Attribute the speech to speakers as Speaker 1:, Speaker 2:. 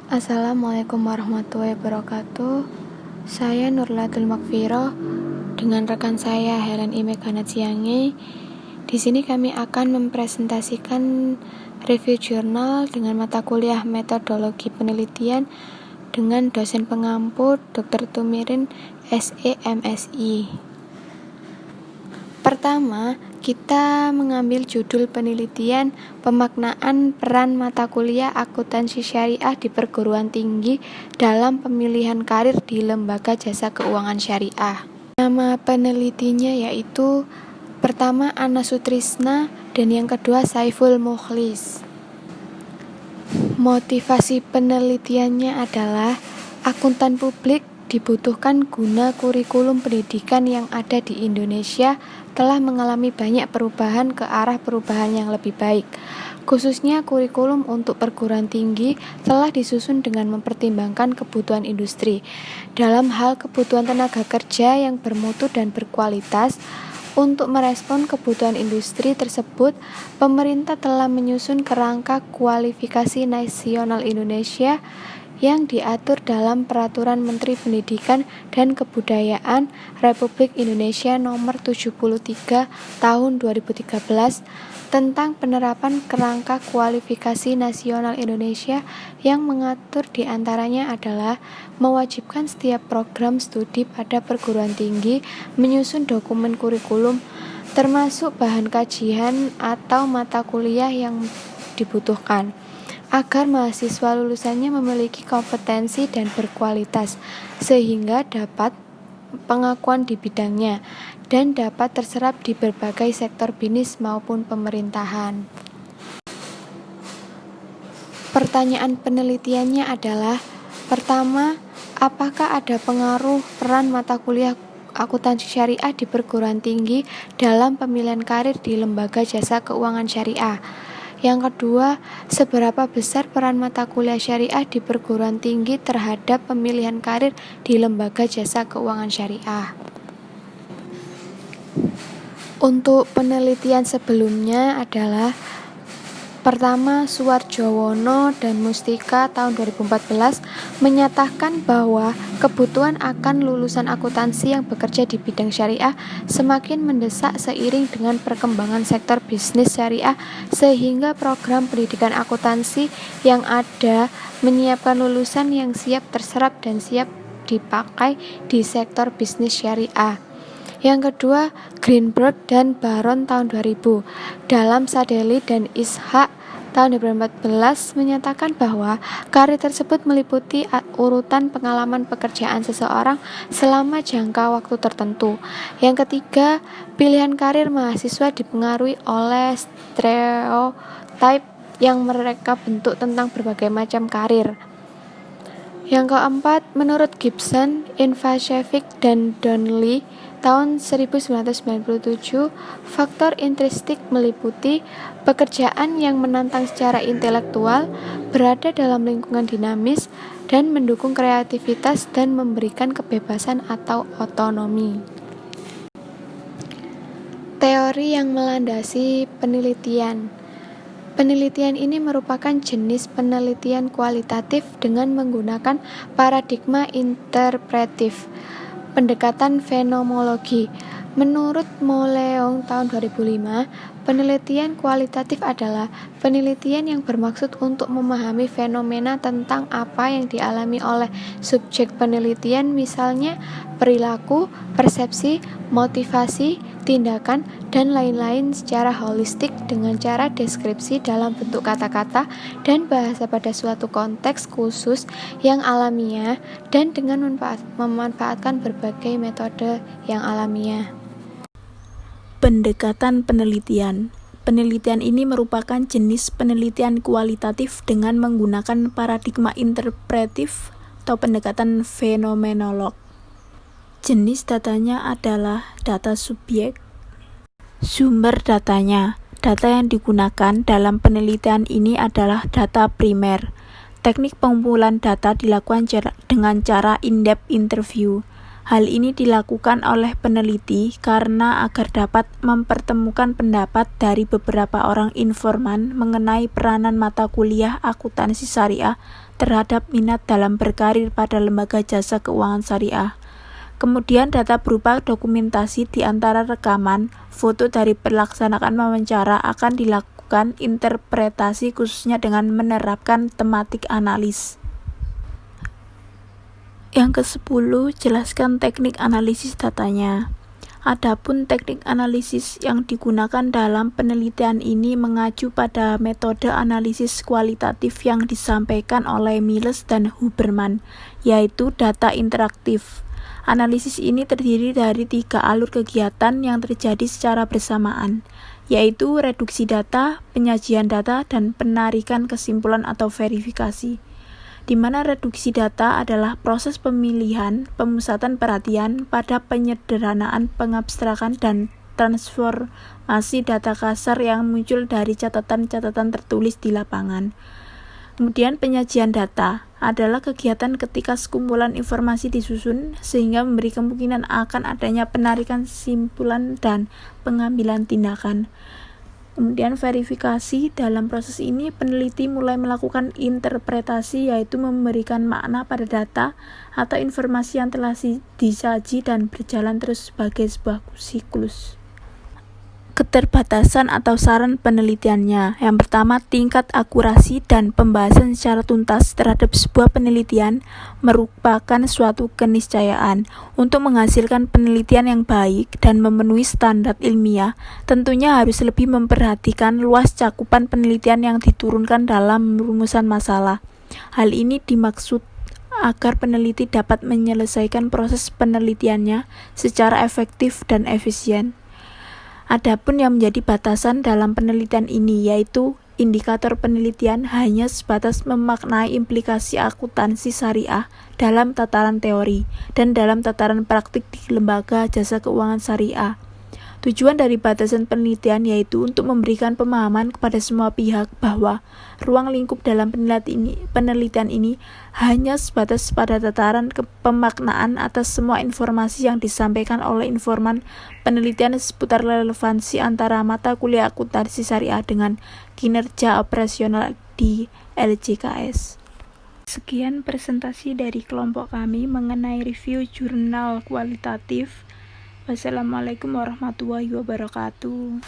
Speaker 1: Assalamualaikum warahmatullahi wabarakatuh. Saya Nurlatul Makfiroh dengan rekan saya Helen Imegana Ciange. Di sini kami akan mempresentasikan review jurnal dengan mata kuliah metodologi penelitian dengan dosen pengampu Dr. Tumirin SE MSI. Pertama, kita mengambil judul penelitian pemaknaan peran mata kuliah akuntansi syariah di perguruan tinggi dalam pemilihan karir di lembaga jasa keuangan syariah. Nama penelitinya yaitu pertama Ana Sutrisna dan yang kedua Saiful Mukhlis. Motivasi penelitiannya adalah akuntan publik dibutuhkan guna kurikulum pendidikan yang ada di Indonesia telah mengalami banyak perubahan ke arah perubahan yang lebih baik. Khususnya kurikulum untuk perguruan tinggi telah disusun dengan mempertimbangkan kebutuhan industri. Dalam hal kebutuhan tenaga kerja yang bermutu dan berkualitas, untuk merespon kebutuhan industri tersebut, pemerintah telah menyusun kerangka kualifikasi nasional Indonesia yang diatur dalam Peraturan Menteri Pendidikan dan Kebudayaan Republik Indonesia Nomor 73 Tahun 2013 tentang penerapan kerangka kualifikasi nasional Indonesia yang mengatur diantaranya adalah mewajibkan setiap program studi pada perguruan tinggi menyusun dokumen kurikulum termasuk bahan kajian atau mata kuliah yang dibutuhkan agar mahasiswa lulusannya memiliki kompetensi dan berkualitas, sehingga dapat pengakuan di bidangnya, dan dapat terserap di berbagai sektor bisnis maupun pemerintahan. Pertanyaan penelitiannya adalah, pertama, apakah ada pengaruh peran mata kuliah akuntansi syariah di perguruan tinggi dalam pemilihan karir di lembaga jasa keuangan syariah? Yang kedua, seberapa besar peran mata kuliah syariah di perguruan tinggi terhadap pemilihan karir di lembaga jasa keuangan syariah? Untuk penelitian sebelumnya adalah pertama, Suwarjowono dan Mustika tahun 2014 menyatakan bahwa kebutuhan akan lulusan akuntansi yang bekerja di bidang syariah semakin mendesak seiring dengan perkembangan sektor bisnis syariah, sehingga program pendidikan akuntansi yang ada menyiapkan lulusan yang siap terserap dan siap dipakai di sektor bisnis syariah. Yang kedua, Greenberg dan Baron tahun 2000 dalam Sadeli dan Ishak tahun 2014 menyatakan bahwa karir tersebut meliputi urutan pengalaman pekerjaan seseorang selama jangka waktu tertentu. Yang ketiga, pilihan karir mahasiswa dipengaruhi oleh stereotip yang mereka bentuk tentang berbagai macam karir. Yang keempat, menurut Gibson, Ivashevich dan Donnelly tahun 1997, faktor intrinsik meliputi pekerjaan yang menantang secara intelektual, berada dalam lingkungan dinamis, dan mendukung kreativitas dan memberikan kebebasan atau otonomi. Teori yang melandasi penelitian. Penelitian ini merupakan jenis penelitian kualitatif dengan menggunakan paradigma interpretif, pendekatan fenomenologi. Menurut Moleong tahun 2005, penelitian kualitatif adalah penelitian yang bermaksud untuk memahami fenomena tentang apa yang dialami oleh subjek penelitian, misalnya perilaku, persepsi, motivasi, tindakan, dan lain-lain secara holistik dengan cara deskripsi dalam bentuk kata-kata dan bahasa pada suatu konteks khusus yang alamiah dan dengan memanfaatkan berbagai metode yang alamiah.
Speaker 2: Pendekatan penelitian. Penelitian ini merupakan jenis penelitian kualitatif dengan menggunakan paradigma interpretif atau pendekatan fenomenolog. Jenis datanya adalah data subjek. Sumber datanya. Data yang digunakan dalam penelitian ini adalah data primer. Teknik pengumpulan data dilakukan dengan cara in-depth interview. Hal ini dilakukan oleh peneliti karena agar dapat mempertemukan pendapat dari beberapa orang informan mengenai peranan mata kuliah akuntansi syariah terhadap minat dalam berkarir pada lembaga jasa keuangan syariah. Kemudian data berupa dokumentasi di antara rekaman, foto dari pelaksanaan wawancara akan dilakukan interpretasi khususnya dengan menerapkan tematik analis. Yang ke-10, jelaskan teknik analisis datanya. Adapun teknik analisis yang digunakan dalam penelitian ini mengacu pada metode analisis kualitatif yang disampaikan oleh Miles dan Huberman, yaitu data interaktif. Analisis ini terdiri dari 3 alur kegiatan yang terjadi secara bersamaan, yaitu reduksi data, penyajian data, dan penarikan kesimpulan atau verifikasi. Di mana reduksi data adalah proses pemilihan, pemusatan perhatian pada penyederhanaan, pengabstrakan, dan transformasi data kasar yang muncul dari catatan-catatan tertulis di lapangan. Kemudian penyajian data adalah kegiatan ketika sekumpulan informasi disusun sehingga memberi kemungkinan akan adanya penarikan kesimpulan dan pengambilan tindakan. Kemudian verifikasi, dalam proses ini peneliti mulai melakukan interpretasi, yaitu memberikan makna pada data atau informasi yang telah disaji dan berjalan terus sebagai sebuah siklus. Keterbatasan atau saran penelitiannya. Yang pertama, tingkat akurasi dan pembahasan secara tuntas terhadap sebuah penelitian merupakan suatu keniscayaan. Untuk menghasilkan penelitian yang baik dan memenuhi standar ilmiah, tentunya harus lebih memperhatikan luas cakupan penelitian yang diturunkan dalam rumusan masalah. Hal ini dimaksud agar peneliti dapat menyelesaikan proses penelitiannya secara efektif dan efisien. Adapun yang menjadi batasan dalam penelitian ini yaitu indikator penelitian hanya sebatas memaknai implikasi akuntansi syariah dalam tataran teori dan dalam tataran praktik di lembaga jasa keuangan syariah. Tujuan dari batasan penelitian yaitu untuk memberikan pemahaman kepada semua pihak bahwa ruang lingkup dalam penelitian ini hanya sebatas pada tataran pemaknaan atas semua informasi yang disampaikan oleh informan penelitian seputar relevansi antara mata kuliah akuntansi syariah dengan kinerja operasional di LJKS. Sekian presentasi dari kelompok kami mengenai review jurnal kualitatif. Wassalamualaikum warahmatullahi wabarakatuh.